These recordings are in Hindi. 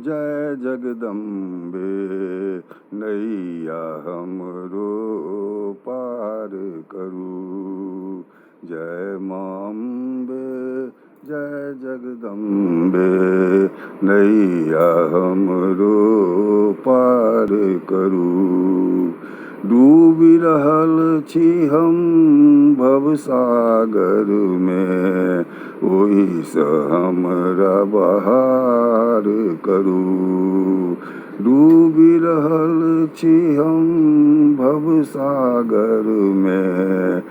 जय जगदम्बे नैया हमरो पार करू। जय माम्बे जय जगदम्बे नैया हमरो पार करू। डूबि रहल छी हम भवसागर में, ओहिसँ हमरा बहार करू। डूबि रहल छी हम भवसागर में,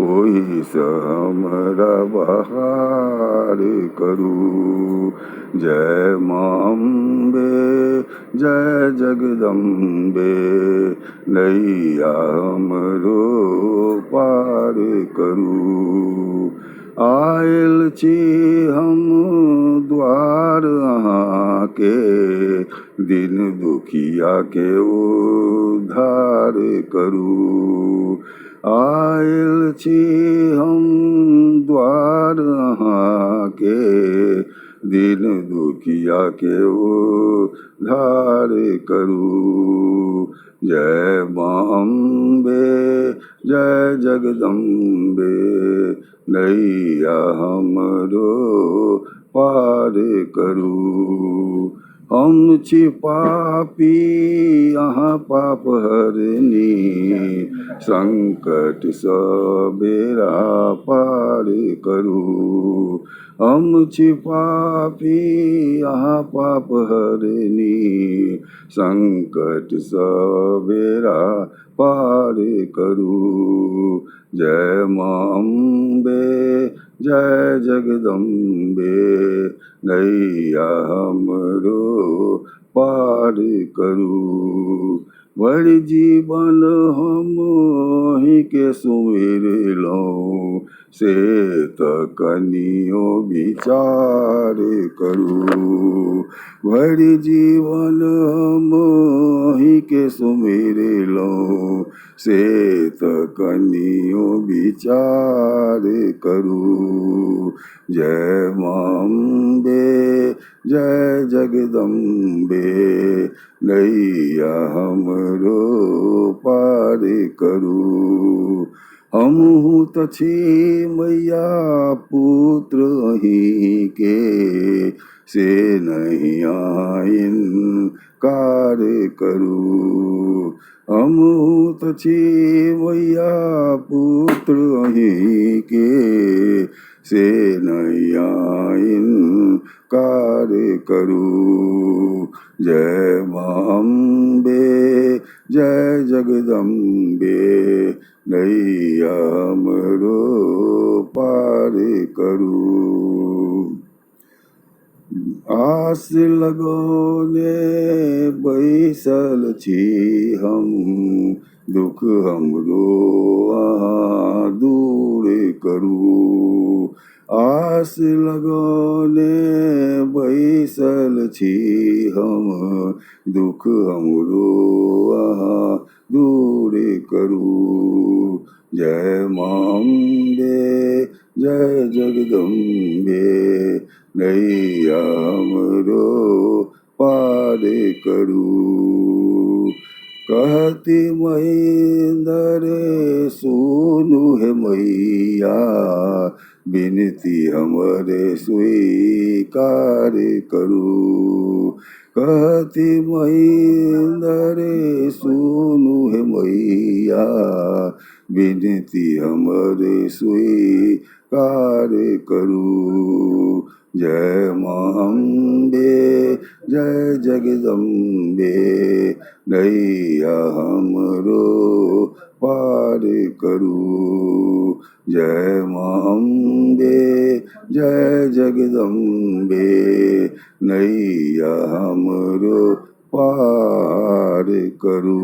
ओहिसँ हमरा बहार करू। जय माम्बे जय जगदम्बे नैया हमरो पार करू। आयल छी हम द्वार अहाँके, दिन दुखिया के उद्धार करू। आयल छी हम द्वार अहाँके, दिन दुखिया के उद्धार करू। जय माम्बे जय जगदम्बे नैया हमरो पार करू। हम छी पापी अहाँ पाप हरनी, संकट सँ बेड़ा पार करू। हम छी पापी अहाँ पाप हरनी, संकट सँ बेड़ा पार करू। जय माम्बे जय जगदम्बे नैया हमरो पार करू। भरि जीवन हम अहिंके सुमिरलहुँ, से तऽ कनियो विचार करू। भरि जीवन हम अहिंके सुमिरलहुँ, से तऽ कनियो विचार करू। जय माम्बे जय जगदम्बे नैया हमरो पार करू। हमहूँ तऽ छी मैया पुत्र अहिंके, से नहीं इनकार करू। हमहूँ तऽ छी मैया पुत्र अहिंके, से नहीं इनकार करू। जय माम्बे जय जगदम्बे नैया हमरो पार करू। आस लगौने बैसल छी हम, दुख हमरो अहाँ दूर करू। आस लगौने बैसल छी हम, दुख हमरो अहाँ दूर करू। जय माम्बे जय जगदम्बे नैया हमरो पार करू। कहती महेंद्र सुनु है मैया, विनती हमरे स्वीकार करू। कहती महेंद्र सुनु है मैया, विनती हमरे स्वीकार करू। जय माम्बे जय जगदम्बे नैया हमरो पार करू। जय माम्बे जय जगदम्बे नैया हमरो पार करू।